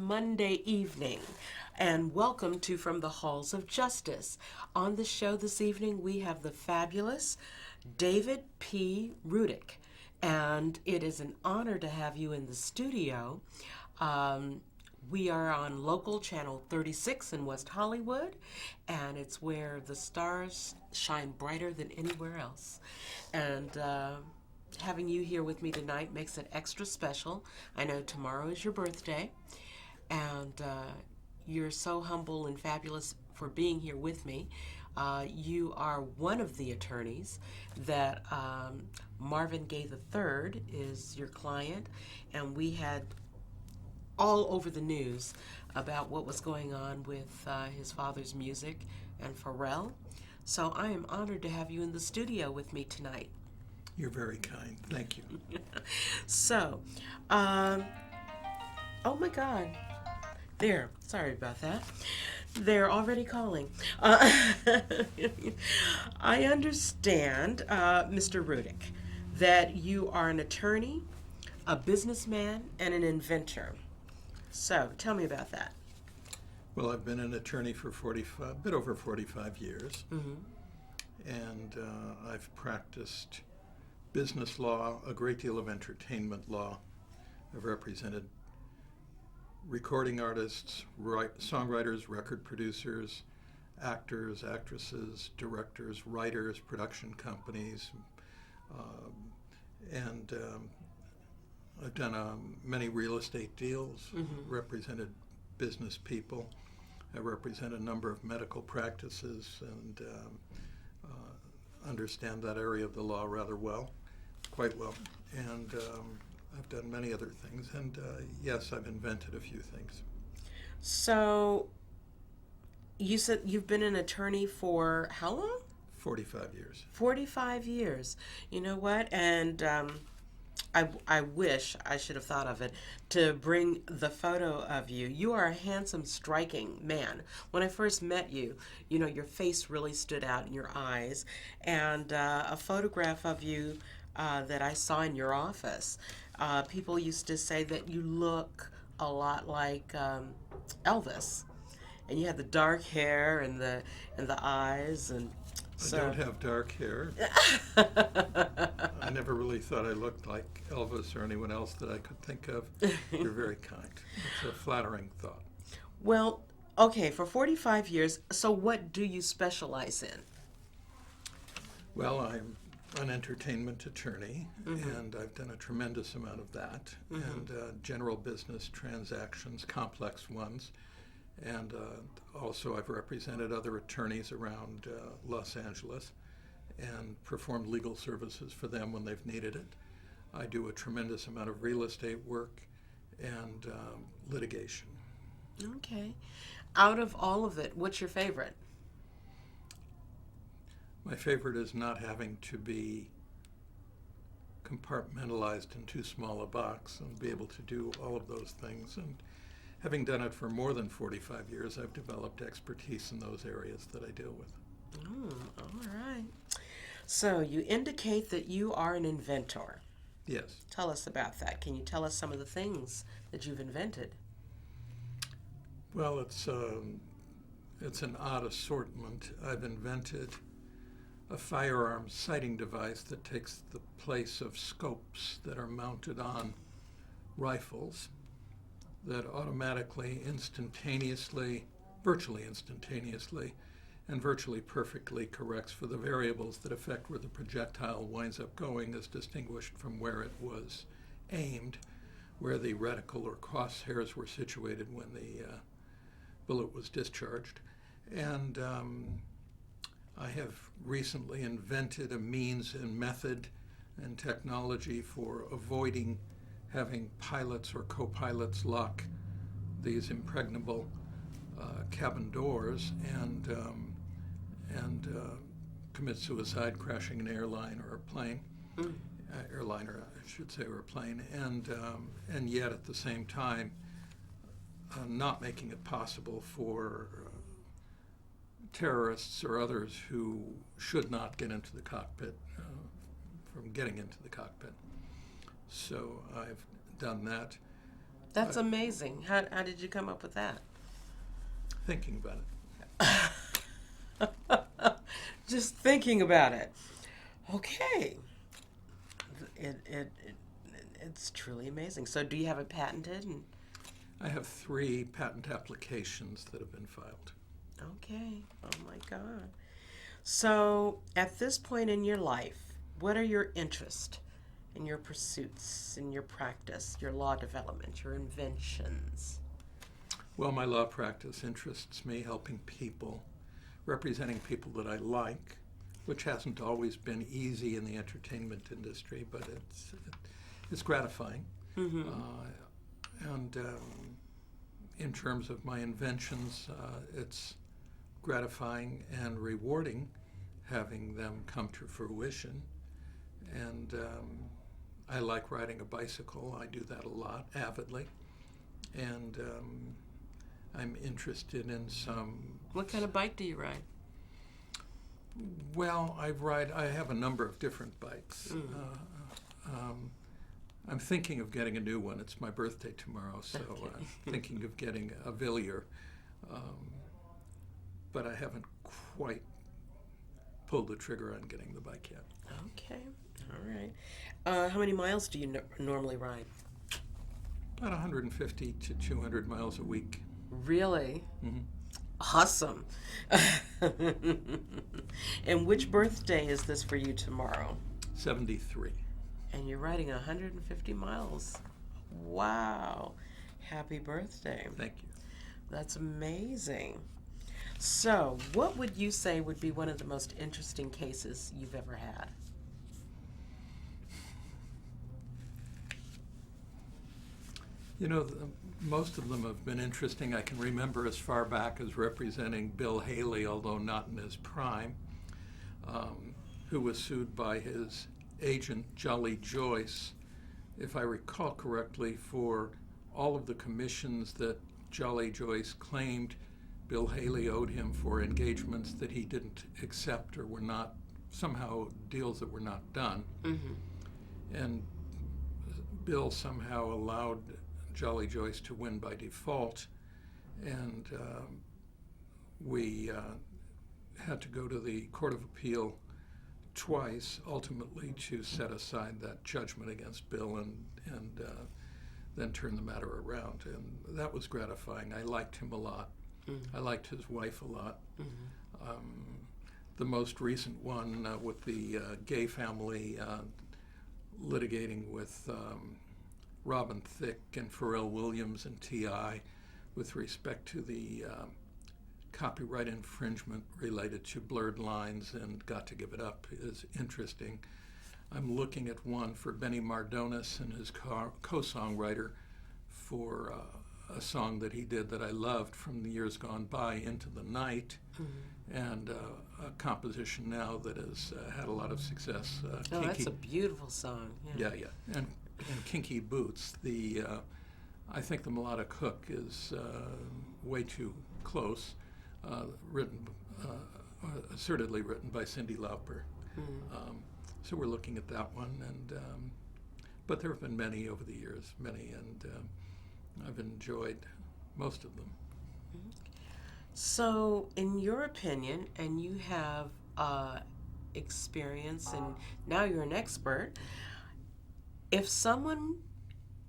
Monday evening, and welcome to From the Halls of Justice. On the show this evening, we have the fabulous David P. Rudich, and it is an honor to have you in the studio. We are on local channel 36 in West Hollywood, and it's where the stars shine brighter than anywhere else. And having you here with me tonight makes it extra special. I know tomorrow is your birthday, and you're so humble and fabulous for being here with me. You are one of the attorneys that Marvin Gaye III is your client, and we had all over the news about what was going on with his father's music and Pharrell. So I am honored to have you in the studio with me tonight. You're very kind. Thank you. So, oh my God. There, sorry about that. They're already calling. I understand, Mr. Rudich, that you are an attorney, a businessman, and an inventor. So, tell me about that. Well, I've been an attorney for a bit over 45 years, and I've practiced business law, a great deal of entertainment law. I've represented recording artists, songwriters, record producers, actors, actresses, directors, writers, production companies, and I've done many real estate deals, represented business people. I represent a number of medical practices and understand that area of the law rather well, quite well. And I've done many other things. And yes, I've invented a few things. So, you said you've been an attorney for how long? 45 years. 45 years. You know what? And I wish I should have thought of it to bring the photo of you. You are a handsome, striking man. When I first met you, you know, your face really stood out in your eyes. And a photograph of you that I saw in your office, people used to say that you look a lot like Elvis. And you had the dark hair and the eyes, and so I don't have dark hair. I never really thought I looked like Elvis or anyone else that I could think of. You're very kind. It's a flattering thought. Well, okay, for 45 years, so what do you specialize in? Well, I'm an entertainment attorney, and I've done a tremendous amount of that, and general business transactions, complex ones. And also I've represented other attorneys around Los Angeles and performed legal services for them when they've needed it. I do a tremendous amount of real estate work and litigation. Okay. Out of all of it, what's your favorite? My favorite is not having to be compartmentalized in too small a box and be able to do all of those things. And having done it for more than 45 years, I've developed expertise in those areas that I deal with. All right. So you indicate that you are an inventor. Yes. Tell us about that. Can you tell us some of the things that you've invented? Well, it's an odd assortment. I've invented a firearm sighting device that takes the place of scopes that are mounted on rifles, that automatically, instantaneously, virtually instantaneously, and virtually perfectly corrects for the variables that affect where the projectile winds up going, as distinguished from where it was aimed, where the reticle or crosshairs were situated when the bullet was discharged. And I have recently invented a means and method and technology for avoiding having pilots or co-pilots lock these impregnable cabin doors and commit suicide crashing an airline or a plane, airliner I should say, or a plane, and yet at the same time not making it possible for terrorists or others who should not get into the cockpit from getting into the cockpit. So I've done that. That's amazing. How did you come up with that? Thinking about it. Just thinking about it. Okay. It's truly amazing. So do you have it patented? I have 3 patent applications that have been filed. Okay. Oh my God. So at this point in your life, what are your interests and your pursuits in your practice, your law development, your inventions? Well, my law practice interests me helping people, representing people that I like, which hasn't always been easy in the entertainment industry, but it's gratifying. Mm-hmm. And in terms of my inventions, it's gratifying and rewarding having them come to fruition. And I like riding a bicycle. I do that a lot, avidly. And I'm interested in some... What kind of bike do you ride? Well, I have a number of different bikes. I'm thinking of getting a new one. It's my birthday tomorrow, so Okay. I'm thinking of getting a Villiers. But I haven't quite pulled the trigger on getting the bike yet. Okay. All right. How many miles do you normally ride? About 150 to 200 miles a week. Really? Mm-hmm. Awesome. And which birthday is this for you tomorrow? 73. And you're riding 150 miles. Wow. Happy birthday. Thank you. That's amazing. So, what would you say would be one of the most interesting cases you've ever had? You know, most of them have been interesting. I can remember as far back as representing Bill Haley, although not in his prime, who was sued by his agent, Jolly Joyce, if I recall correctly, for all of the commissions that Jolly Joyce claimed Bill Haley owed him for engagements that he didn't accept or were not, somehow deals that were not done. Mm-hmm. And Bill somehow allowed Jolly Joyce to win by default, and we had to go to the Court of Appeal twice, ultimately, to set aside that judgment against Bill and then turn the matter around. And that was gratifying. I liked him a lot. Mm-hmm. I liked his wife a lot. Mm-hmm. The most recent one with the Gaye family litigating with Robin Thicke and Pharrell Williams and T.I. with respect to the copyright infringement related to Blurred Lines and Got to Give It Up is interesting. I'm looking at one for Benny Mardones and his co-songwriter for a song that he did that I loved from the years gone by, Into the Night, and a composition now that has had a lot of success. Oh, that's a beautiful song. Yeah. And Kinky Boots. I think the melodic hook is way too close, assertedly written by Cyndi Lauper. So we're looking at that one, and but there have been many over the years, and I've enjoyed most of them. So, in your opinion, and you have experience, and now you're an expert, if someone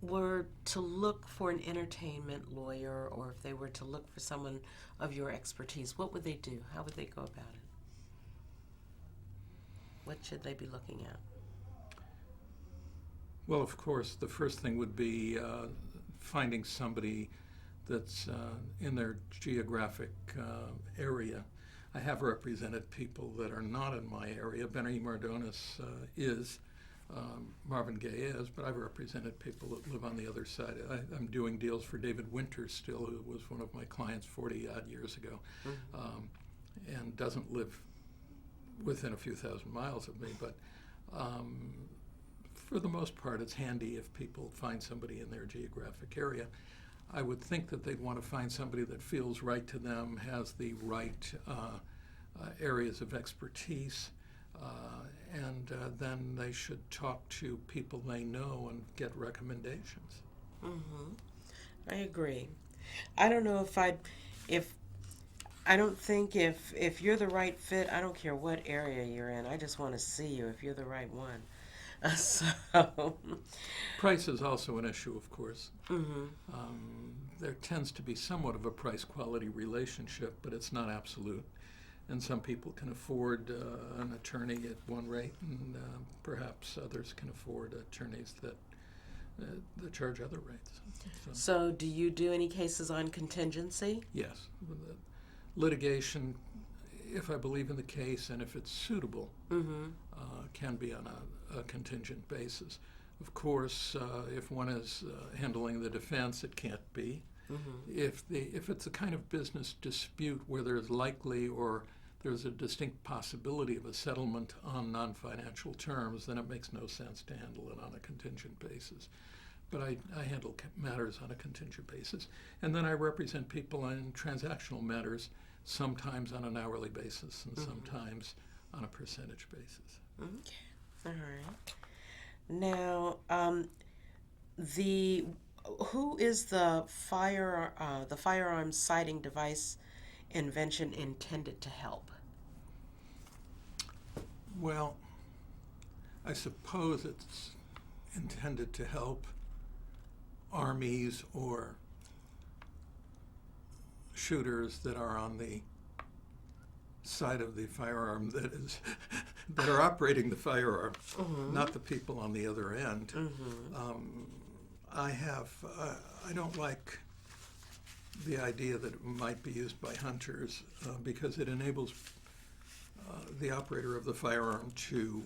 were to look for an entertainment lawyer, or if they were to look for someone of your expertise, what would they do? How would they go about it? What should they be looking at? Well, of course, the first thing would be finding somebody that's in their geographic area. I have represented people that are not in my area. Benny Mardones is. Marvin Gaye is, but I've represented people that live on the other side. I'm doing deals for David Winters still, who was one of my clients 40-odd years ago, and doesn't live within a few thousand miles of me. But for the most part, it's handy if people find somebody in their geographic area. I would think that they'd want to find somebody that feels right to them, has the right areas of expertise, and then they should talk to people they know and get recommendations. I agree. I don't know if I don't think if you're the right fit, I don't care what area you're in. I just want to see you if you're the right one. So, Price is also an issue, of course. hmm There tends to be somewhat of a price-quality relationship, but it's not absolute. And some people can afford an attorney at one rate, and perhaps others can afford attorneys that charge other rates. so do you do any cases on contingency? Yes, the litigation, if I believe in the case and if it's suitable, Mm-hmm. can be on a contingent basis. Of course, if one is handling the defense, it can't be. Mm-hmm. If it's a kind of business dispute where there's likely or there's a distinct possibility of a settlement on non-financial terms, then it makes no sense to handle it on a contingent basis. But I handle matters on a contingent basis. And then I represent people in transactional matters, sometimes on an hourly basis and sometimes on a percentage basis. Okay. All right. Now, the who is the firearm sighting device invention intended to help? Well, I suppose it's intended to help armies or shooters that are on the side of the firearm that are operating the firearm, not the people on the other end. I don't like the idea that it might be used by hunters because it enables the operator of the firearm to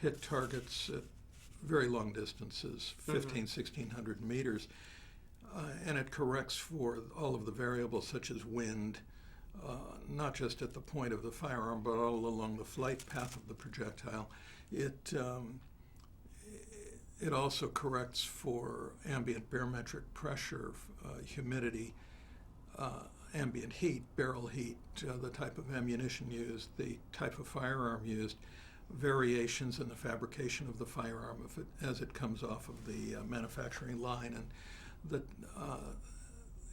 hit targets at very long distances, 1,600 meters, and it corrects for all of the variables such as wind, not just at the point of the firearm, but all along the flight path of the projectile. It also corrects for ambient barometric pressure, humidity, ambient heat, barrel heat, the type of ammunition used, the type of firearm used, variations in the fabrication of the firearm as it comes off of the manufacturing line,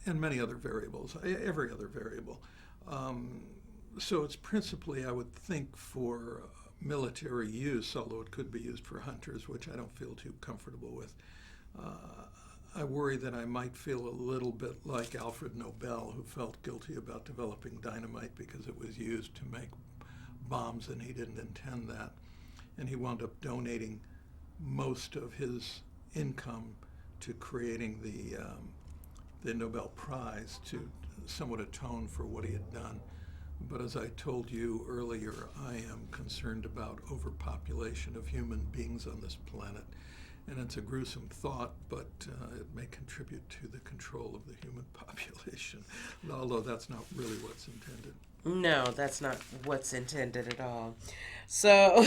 and many other variables, every other variable. So it's principally, I would think, for military use, although it could be used for hunters, which I don't feel too comfortable with. I worry that I might feel a little bit like Alfred Nobel, who felt guilty about developing dynamite because it was used to make bombs and he didn't intend that. And he wound up donating most of his income to creating the Nobel Prize to somewhat atone for what he had done. But as I told you earlier, I am concerned about overpopulation of human beings on this planet. And it's a gruesome thought, but it may contribute to the control of the human population, although that's not really what's intended. No, that's not what's intended at all. So,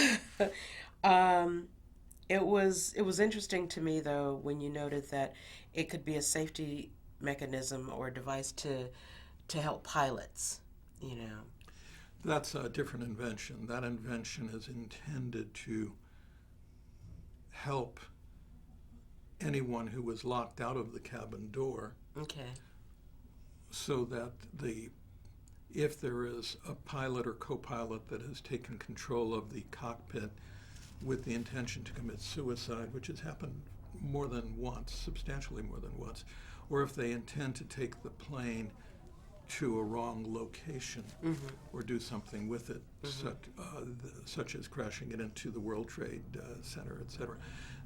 it was interesting to me though when you noted that it could be a safety mechanism or device to help pilots. You know. That's a different invention. That invention is intended to help anyone who was locked out of the cabin door. Okay. So that if there is a pilot or co-pilot that has taken control of the cockpit with the intention to commit suicide, which has happened more than once, substantially more than once, or if they intend to take the plane to a wrong location or do something with it, such as crashing it into the World Trade Center, et cetera,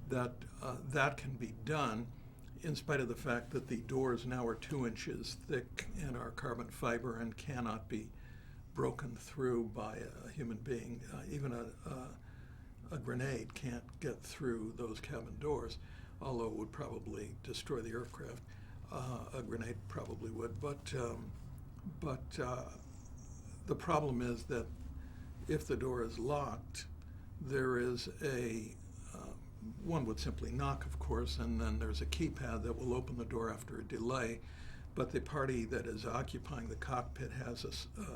that can be done in spite of the fact that the doors now are 2 inches thick and are carbon fiber and cannot be broken through by a human being. Even a grenade can't get through those cabin doors, although it would probably destroy the aircraft. A grenade probably would, but the problem is that if the door is locked, there is one would simply knock, of course, and then there's a keypad that will open the door after a delay, but the party that is occupying the cockpit has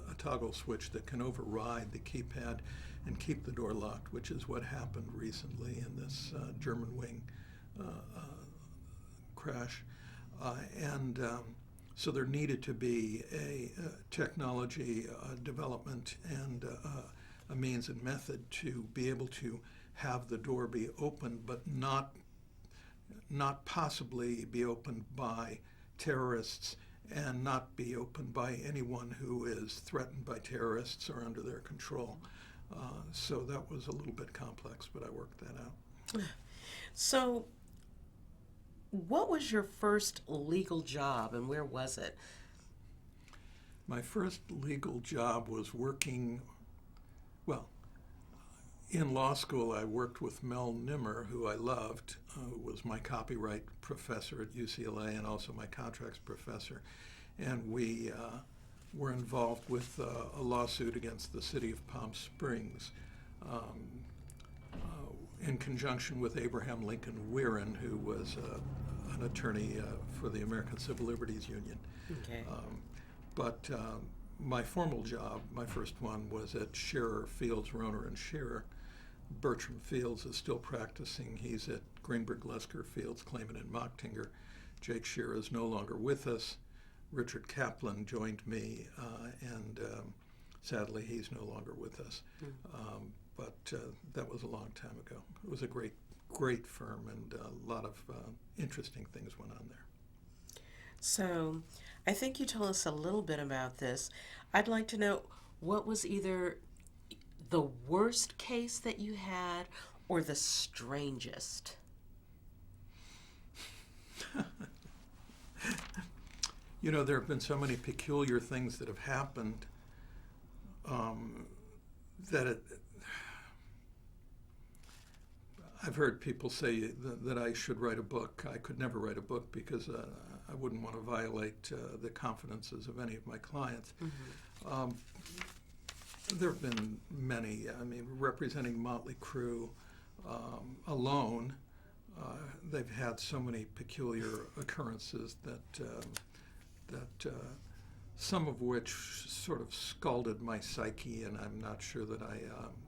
a toggle switch that can override the keypad and keep the door locked, which is what happened recently in this German wing crash. And so there needed to be a technology development and a means and method to be able to have the door be opened, but not possibly be opened by terrorists and not be opened by anyone who is threatened by terrorists or under their control. So that was a little bit complex, but I worked that out. So what was your first legal job and where was it? My first legal job was working, well, in law school I worked with Mel Nimmer, who I loved, who was my copyright professor at UCLA and also my contracts professor. And we were involved with a lawsuit against the city of Palm Springs in conjunction with Abraham Lincoln Weirin, who was an attorney for the American Civil Liberties Union. Okay. But my formal job, my first one, was at Shearer Fields, Roner and Shearer. Bertram Fields is still practicing. He's at Greenberg Lesker Fields, Clayman and Mocktinger. Jake Shearer is no longer with us. Richard Kaplan joined me, and sadly he's no longer with us. But that was a long time ago. It was a great firm, and a lot of interesting things went on there. So I think you told us a little bit about this. I'd like to know what was either the worst case that you had or the strangest? You know, there have been so many peculiar things that have happened that I've heard people say that I should write a book. I could never write a book because I wouldn't want to violate the confidences of any of my clients. Mm-hmm. There have been many. I mean, representing Motley Crue alone, they've had so many peculiar occurrences that some of which sort of scalded my psyche, and I'm not sure that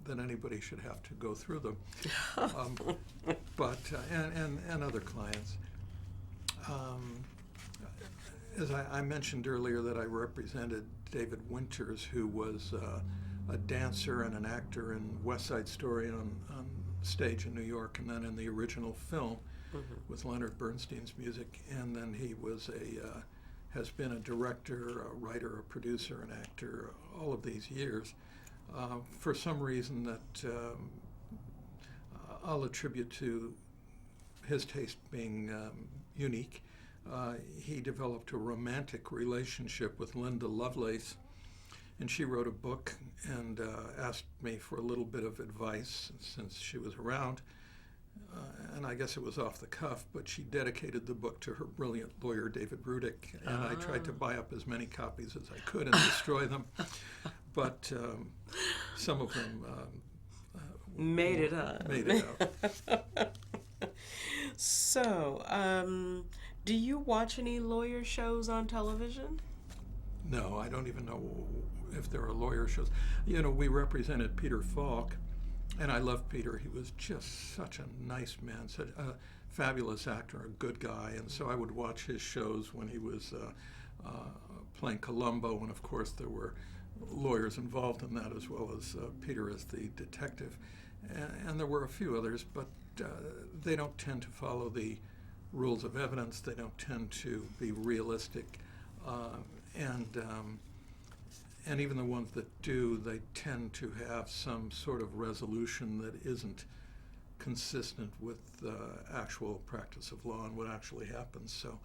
that anybody should have to go through them. But and other clients. As I mentioned earlier, that I represented David Winters, who was a dancer and an actor in West Side Story on stage in New York, and then in the original film with Leonard Bernstein's music, and then he was has been a director, a writer, a producer, an actor, all of these years. For some reason that I'll attribute to his taste being unique, he developed a romantic relationship with Linda Lovelace, and she wrote a book and asked me for a little bit of advice since she was around. And I guess it was off the cuff, but she dedicated the book to her brilliant lawyer, David Rudich, and I tried to buy up as many copies as I could and destroy them. But some of them made it up. Made it up. So, do you watch any lawyer shows on television? No, I don't even know if there are lawyer shows. You know, we represented Peter Falk, and I loved Peter. He was just such a nice man, such a fabulous actor, a good guy. And so I would watch his shows when he was playing Columbo, and of course there were lawyers involved in that as well as Peter as the detective. And there were a few others, but they don't tend to follow the rules of evidence. They don't tend to be realistic. And even the ones that do, they tend to have some sort of resolution that isn't consistent with actual practice of law and what actually happens. So,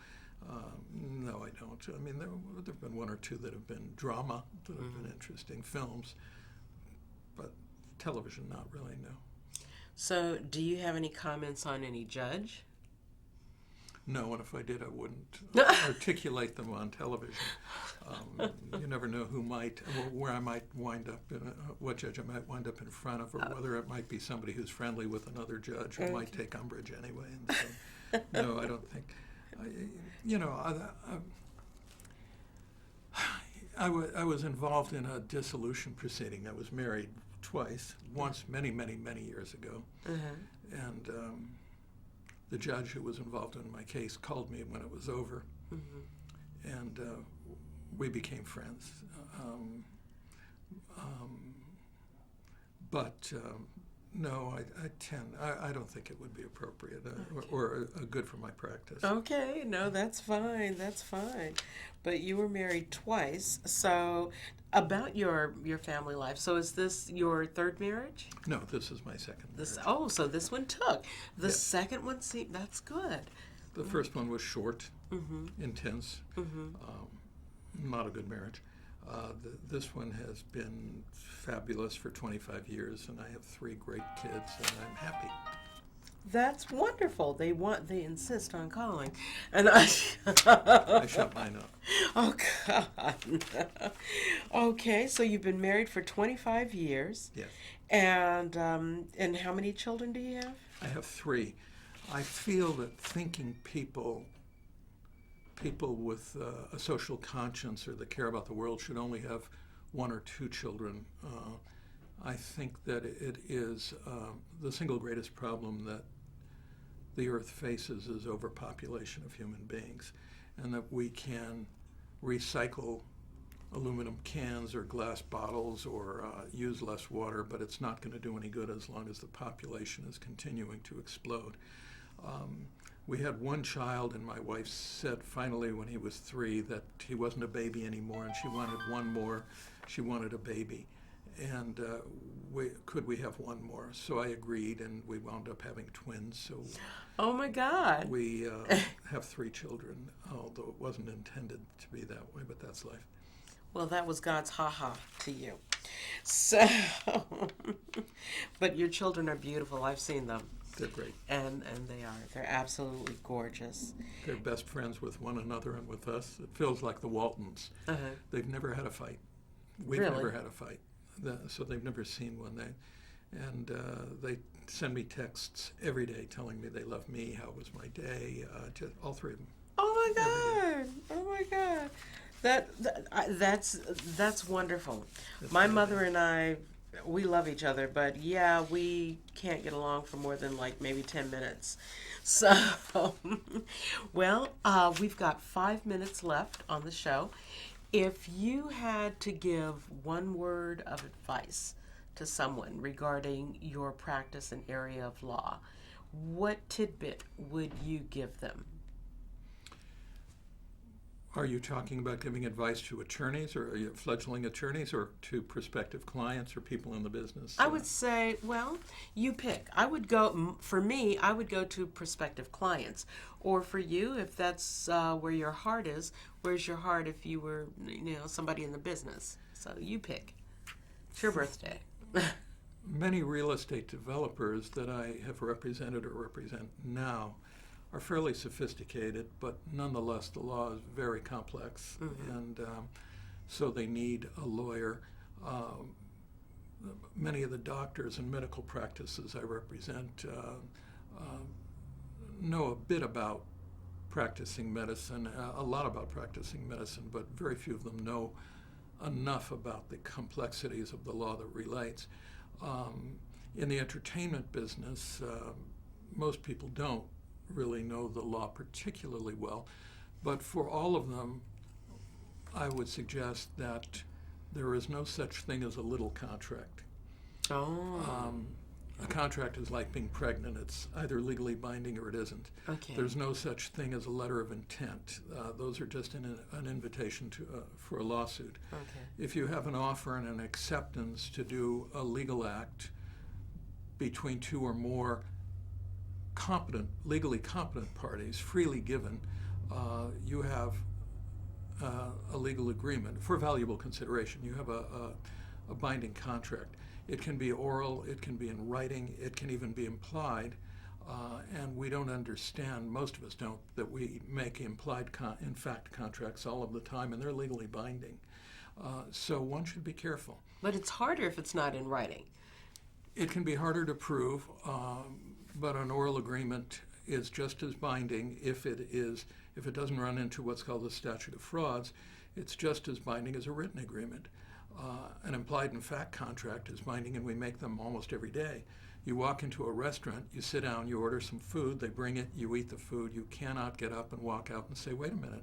no, I don't. I mean, there have been one or two that have been drama, that have been interesting films, but television, not really, no. So, do you have any comments on any judge? No, and if I did, I wouldn't articulate them on television. You never know who might, or where I might wind up, what judge I might wind up in front of, or whether it might be somebody who's friendly with another judge who might take umbrage anyway. And so, no, I don't think. I was involved in a dissolution proceeding. I was married twice, once many, many, many years ago, and the judge who was involved in my case called me when it was over, and we became friends. But no, I don't think it would be appropriate or good for my practice. Okay, no, that's fine. That's fine. But you were married twice. So, about your family life. So, is this your third marriage? No, this is my second marriage. So this one took. The Yes. second one, that's good. The first one was short, intense, not a good marriage. This one has been fabulous for 25 years, and I have 3 great kids, and I'm happy. That's wonderful. They insist on calling, and I shut mine up. Oh God. Okay, so you've been married for 25 years. Yes. And how many children do you have? I have 3. I feel that thinking people with a social conscience or that care about the world should only have 1 or 2 children. I think that it is the single greatest problem that the earth faces is overpopulation of human beings, and that we can recycle aluminum cans or glass bottles or use less water, but it's not going to do any good as long as the population is continuing to explode. We had 1 child, and my wife said finally when he was 3 that he wasn't a baby anymore, and she wanted 1 more. She wanted a baby, and could we have 1 more? So I agreed, and we wound up having twins. So oh my God! We have 3 children, although it wasn't intended to be that way, but that's life. Well, that was God's ha-ha to you. So, but your children are beautiful. I've seen them. They're great. And they are. They're absolutely gorgeous. They're best friends with one another and with us. It feels like the Waltons. They've never had a fight. We've Really? never had a fight. So they've never seen one. They send me texts every day telling me they love me, how was my day, just all 3 of them. Oh my God! Oh my God! That's wonderful. My mother and I, we love each other, but yeah, we can't get along for more than like maybe 10 minutes. So, well, we've got 5 minutes left on the show. If you had to give 1 word of advice to someone regarding your practice and area of law, what tidbit would you give them? Are you talking about giving advice to attorneys, or are you fledgling attorneys, or to prospective clients or people in the business? I would say, well, you pick. For me, I would go to prospective clients. Or for you, if that's where your heart is, where's your heart if you were, somebody in the business? So you pick. It's your birthday. Many real estate developers that I have represented or represent now are fairly sophisticated, but nonetheless the law is very complex, and so they need a lawyer. Many of the doctors and medical practices I represent know a bit about practicing medicine, a lot about practicing medicine, but very few of them know enough about the complexities of the law that relates. In the entertainment business, most people don't really know the law particularly well, but for all of them, I would suggest that there is no such thing as a little contract. A contract is like being pregnant. It's either legally binding or it isn't. Okay. There's no such thing as a letter of intent. Those are just an invitation for a lawsuit. Okay. If you have an offer and an acceptance to do a legal act between 2 or more legally competent parties, freely given, you have a legal agreement for valuable consideration. You have a binding contract. It can be oral, it can be in writing, it can even be implied, and we don't understand, most of us don't, that we make implied in fact contracts all of the time, and they're legally binding. So one should be careful. But it's harder if it's not in writing. It can be harder to prove, but an oral agreement is just as binding if it doesn't run into what's called the statute of frauds. It's just as binding as a written agreement. An implied in fact contract is binding, and we make them almost every day. You walk into a restaurant, you sit down, you order some food, they bring it, you eat the food. You cannot get up and walk out and say, wait a minute,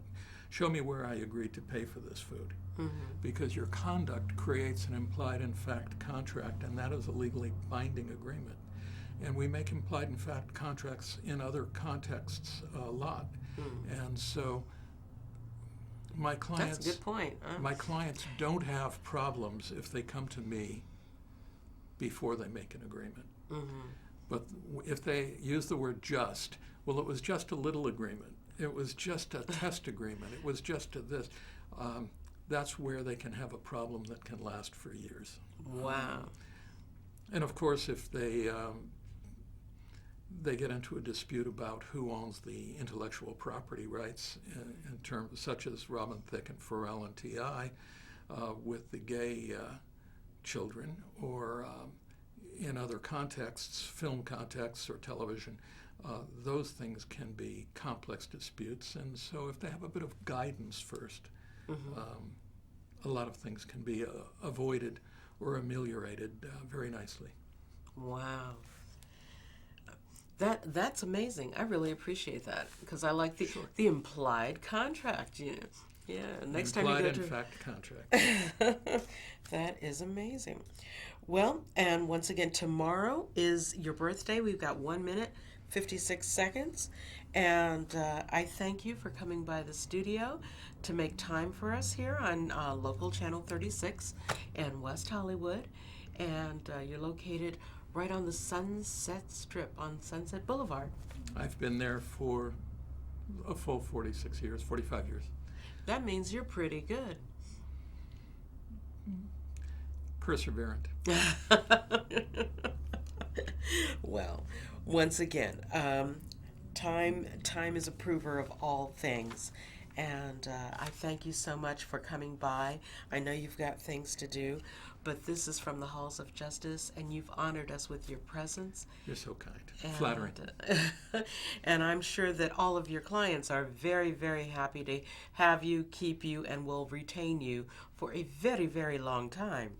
show me where I agreed to pay for this food. Because your conduct creates an implied in fact contract, and that is a legally binding agreement. And we make implied in fact contracts in other contexts a lot. And so my clients, That's a good point. my clients don't have problems if they come to me before they make an agreement. But if they use the word just, well, it was just a little agreement. It was just a test agreement. It was just a this. That's where they can have a problem that can last for years. Wow. And of course, if they get into a dispute about who owns the intellectual property rights in terms such as Robin Thicke and Pharrell and T.I. With the Gaye children, or in other contexts, film contexts or television, those things can be complex disputes. And so if they have a bit of guidance first, a lot of things can be avoided or ameliorated very nicely. Wow. That's amazing. I really appreciate that, because I like the implied contract. Yeah. Next time you go to implied in fact contract. That is amazing. Well, and once again, tomorrow is your birthday. We've got 1 minute, 56 seconds. And I thank you for coming by the studio to make time for us here on local Channel 36 in West Hollywood. And you're located right on the Sunset Strip on Sunset Boulevard. I've been there for a full 46 years, 45 years. That means you're pretty good. Perseverant. Well, once again, time is a prover of all things. And I thank you so much for coming by. I know you've got things to do, but this is from the Halls of Justice, and you've honored us with your presence. You're so kind. And, Flattering. And I'm sure that all of your clients are very, very happy to have you, keep you, and will retain you for a very, very long time.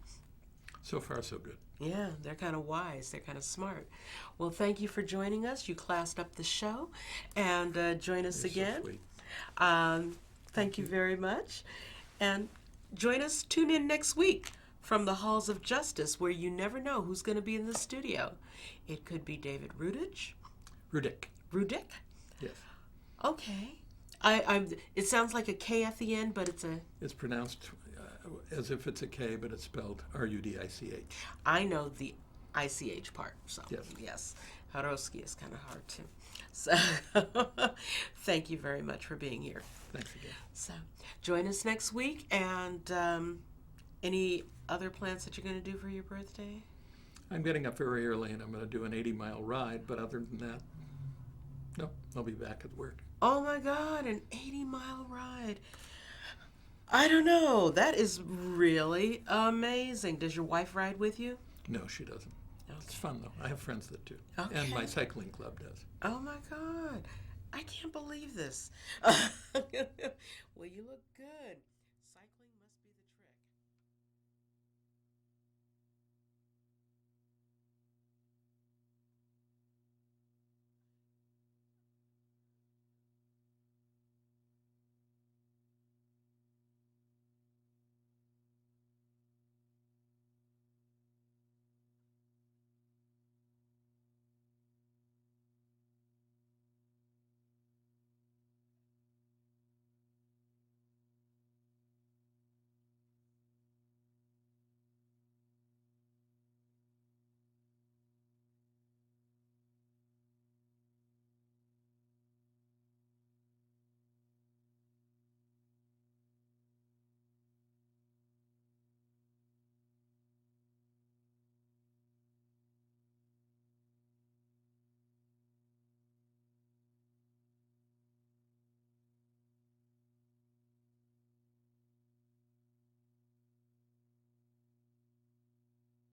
So far, so good. Yeah, they're kind of wise. They're kind of smart. Well, thank you for joining us. You classed up the show, and join us You're again. So sweet. Thank you very much. And join us, tune in next week from the Halls of Justice, where you never know who's going to be in the studio. It could be David Rudich. Rudich. Yes. Okay. It sounds like a K at the end, but It's pronounced as if it's a K, but it's spelled R-U-D-I-C-H. I know the ICH part, so Yes. Khorovsky is kind of hard too. So thank you very much for being here. Thanks again. So join us next week, and any other plans that you're going to do for your birthday? I'm getting up very early, and I'm going to do an 80-mile ride, but other than that, no, I'll be back at work. Oh my God, an 80-mile ride. I don't know. That is really amazing. Does your wife ride with you? No, she doesn't. Okay. It's fun, though. I have friends that do. Okay. And my cycling club does. Oh my God. I can't believe this. Well, you look good.